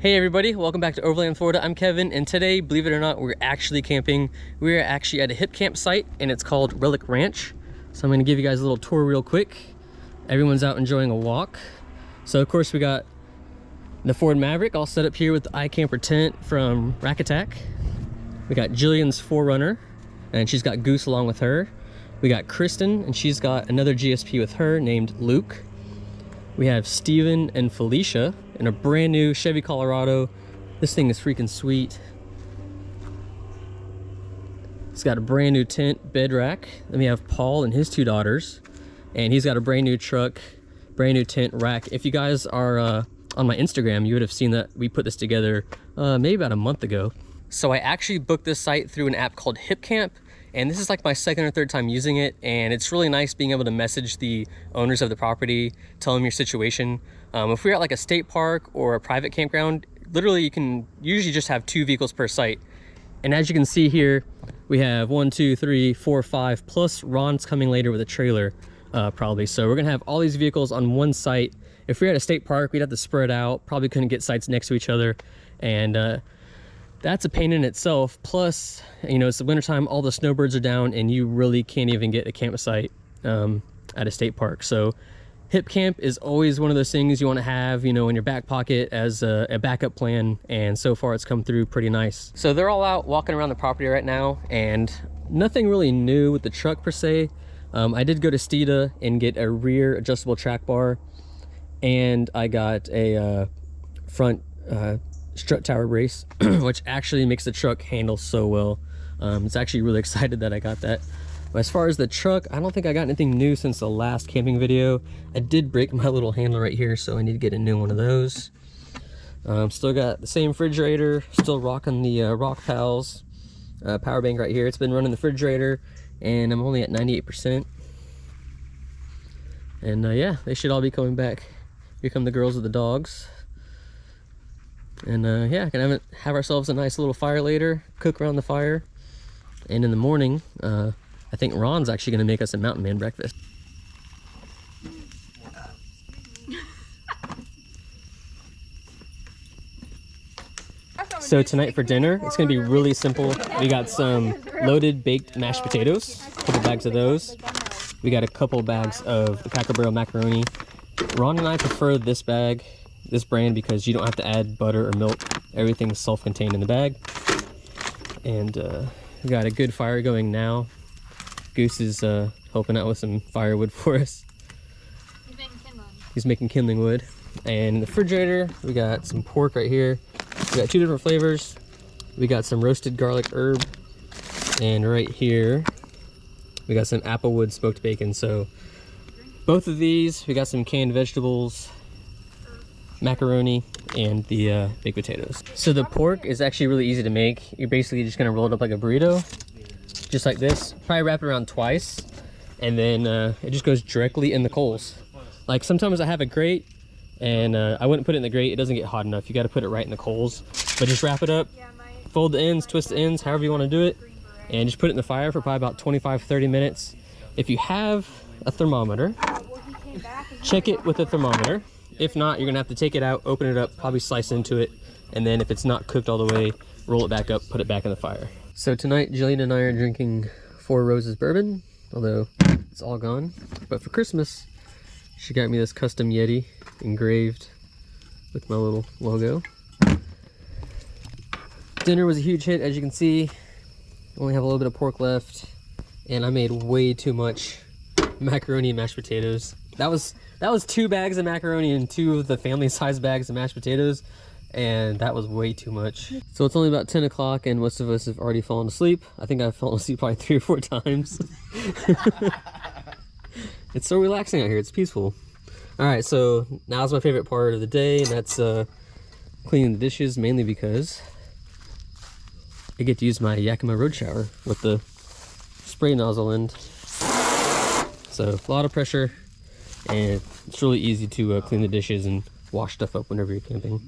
Hey everybody, welcome back to Overland, Florida. I'm Kevin, and today, believe it or not, we're actually camping. We're actually at a hip campsite, and it's called Relic Ranch. So I'm gonna give you guys a little tour real quick. Everyone's out enjoying a walk. So of course we got the Ford Maverick all set up here with the iCamper tent from Rack Attack. We got Jillian's 4Runner, and she's got Goose along with her. We got Kristen, and she's got another GSP with her named Luke. We have Steven and Felicia in a brand new Chevy Colorado. This thing is freaking sweet. It's got a brand new tent, bed rack. Then we have Paul and his two daughters, and he's got a brand new truck, brand new tent rack. If you guys are on my Instagram, you would have seen that we put this together maybe about a month ago. So I actually booked this site through an app called HipCamp, and this is like my second or third time using it, and it's really nice being able to message the owners of the property, tell them your situation. If we're at like a state park or a private campground, literally you can usually just have 2 vehicles per site. And as you can see here, we have 1, 2, 3, 4, 5, plus Ron's coming later with a trailer probably. So we're gonna have all these vehicles on one site. If we were at a state park, we'd have to spread out, probably couldn't get sites next to each other. And that's a pain in itself. Plus, you know, it's the wintertime, all the snowbirds are down, and you really can't even get a campsite at a state park. So Hip Camp is always one of those things you want to have, you know, in your back pocket as a backup plan, and so far it's come through pretty nice. So they're all out walking around the property right now, and nothing really new with the truck per se. I did go to Steeda and get a rear adjustable track bar, and I got a front strut tower brace, which actually makes the truck handle so well. It's actually really excited that I got that. But as far as the truck, I don't think I got anything new since the last camping video. I did break my little handle right here, so I need to get a new one of those. Still got the same refrigerator, still rocking the Rock Pals power bank right here. It's been running the refrigerator, and I'm only at 98%. And yeah, they should all be coming back. Here come the girls with the dogs. And yeah, gonna have ourselves a nice little fire later, cook around the fire. And in the morning, I think Ron's actually gonna make us a mountain man breakfast. So tonight for dinner, it's gonna be really simple. We got some loaded baked mashed potatoes, a couple bags of those. We got a couple bags of the Cracker Barrel macaroni. Ron and I prefer this brand, because you don't have to add butter or milk. Everything's self-contained in the bag. And we got a good fire going now. Goose is helping out with some firewood for us. He's making kindling wood. And in the refrigerator, we got some pork right here. We got 2 different flavors. We got some roasted garlic herb. And right here, we got some applewood smoked bacon. So both of these, we got some canned vegetables, macaroni, and the baked potatoes. So the pork is actually really easy to make. You're basically just gonna roll it up like a burrito, just like this. Probably wrap it around twice, and then it just goes directly in the coals. Like sometimes I have a grate, and I wouldn't put it in the grate. It doesn't get hot enough. You got to put it right in the coals. But just wrap it up, fold the ends, twist the ends, however you want to do it, and just put it in the fire for probably about 25-30 minutes. If you have a thermometer, check it with a thermometer. If not, you're gonna have to take it out, open it up, probably slice into it, and then if it's not cooked all the way, roll it back up, put it back in the fire. So tonight, Jillian and I are drinking 4 Roses bourbon, although it's all gone. But for Christmas, she got me this custom Yeti engraved with my little logo. Dinner was a huge hit, as you can see. Only have a little bit of pork left, and I made way too much macaroni and mashed potatoes. That was 2 bags of macaroni and 2 of the family size bags of mashed potatoes, and that was way too much. So it's only about 10 o'clock, and most of us have already fallen asleep. I think I've fallen asleep probably 3 or 4 times. It's so relaxing out here, it's peaceful. All right, so now's my favorite part of the day, and that's cleaning the dishes, mainly because I get to use my Yakima Road Shower with the spray nozzle end. So a lot of pressure, and it's really easy to clean the dishes and wash stuff up whenever you're camping.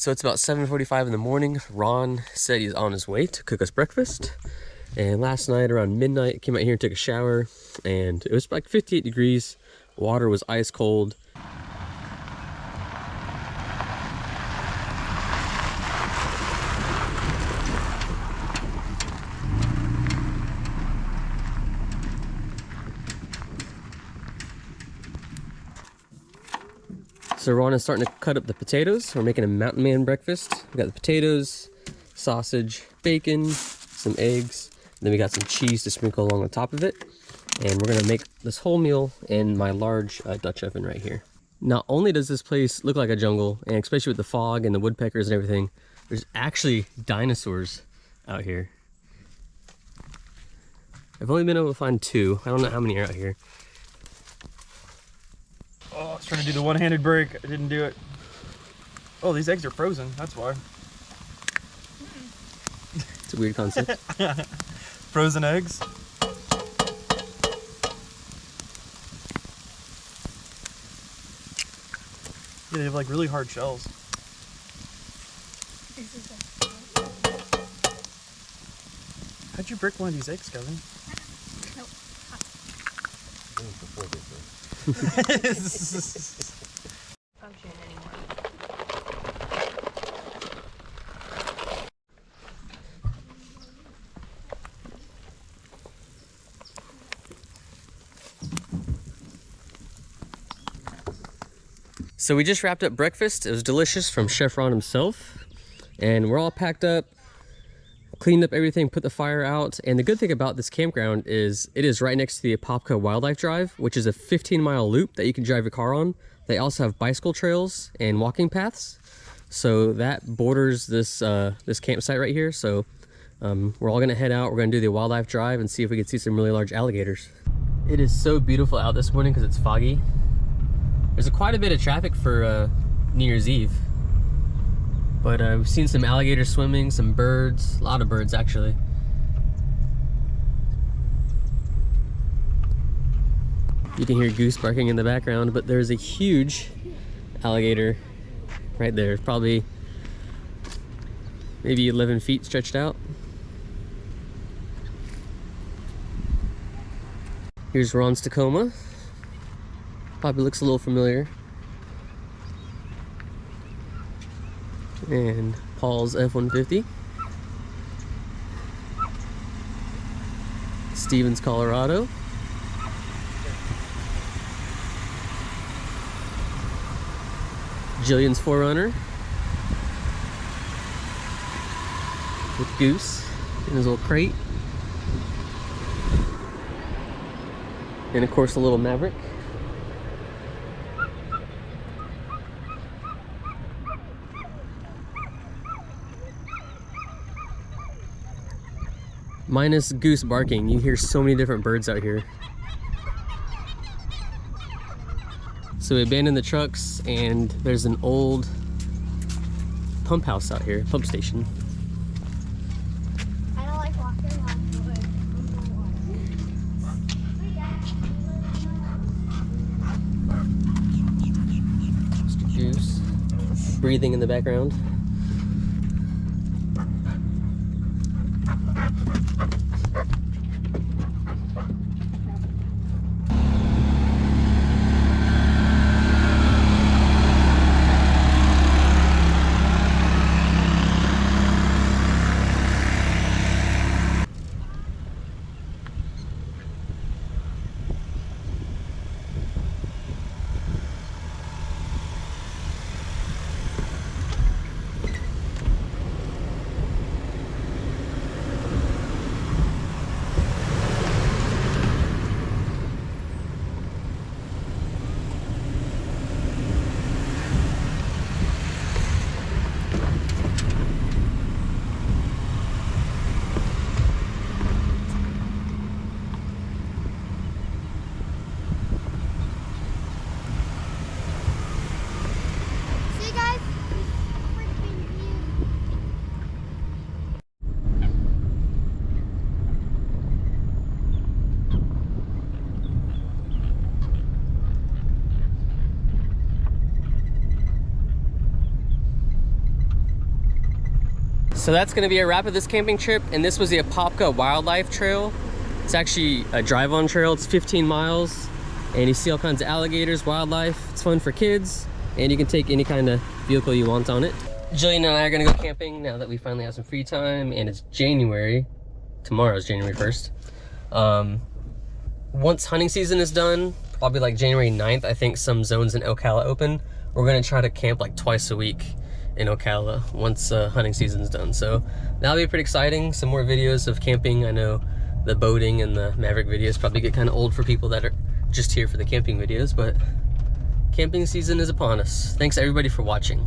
So it's about 7:45 in the morning. Ron said he's on his way to cook us breakfast. And last night around midnight, came out here and took a shower, and it was like 58 degrees. Water was ice cold. So Ron is starting to cut up the potatoes. We're making a mountain man breakfast. We got the potatoes, sausage, bacon, some eggs, and then we got some cheese to sprinkle along the top of it. And we're gonna make this whole meal in my large Dutch oven right here. Not only does this place look like a jungle, and especially with the fog and the woodpeckers and everything, there's actually dinosaurs out here. I've only been able to find 2. I don't know how many are out here. Oh, I was trying to do the one-handed break. I didn't do it. Oh, these eggs are frozen. That's why. It's a weird concept. Frozen eggs. Yeah, they have like really hard shells. How'd you break one of these eggs, Kevin? Function anymore. So we just wrapped up breakfast. It was delicious from Chef Ron himself. And we're all packed up, cleaned up everything, put the fire out. And the good thing about this campground is it is right next to the Apopka Wildlife Drive, which is a 15-mile loop that you can drive your car on. They also have bicycle trails and walking paths. So that borders this this campsite right here. So we're all gonna head out. We're gonna do the wildlife drive and see if we can see some really large alligators. It is so beautiful out this morning because it's foggy. There's quite a bit of traffic for New Year's Eve. But we've seen some alligators swimming, some birds, a lot of birds actually. You can hear goose barking in the background, but there's a huge alligator right there. It's probably maybe 11 feet stretched out. Here's Ron's Tacoma. Probably looks a little familiar. And Paul's F-150. Stevens, Colorado. Jillian's 4Runner. With Goose in his little crate. And of course the little Maverick. Minus goose barking, you hear so many different birds out here. So we abandoned the trucks and there's an old pump house out here, pump station. I don't like walking on wood. Mr. Goose breathing in the background. So that's gonna be a wrap of this camping trip, and this was the Apopka Wildlife Trail. It's actually a drive-on trail. It's 15 miles, and you see all kinds of alligators, wildlife. It's fun for kids, and you can take any kind of vehicle you want on it. Jillian and I are gonna go camping now that we finally have some free time, and it's January. Tomorrow's January 1st. Once hunting season is done, probably like January 9th, I think some zones in Ocala open. We're gonna try to camp like twice a week in Ocala once hunting season's done. So that'll be pretty exciting. Some more videos of camping. I know the boating and the Maverick videos probably get kind of old for people that are just here for the camping videos, but camping season is upon us. Thanks everybody for watching.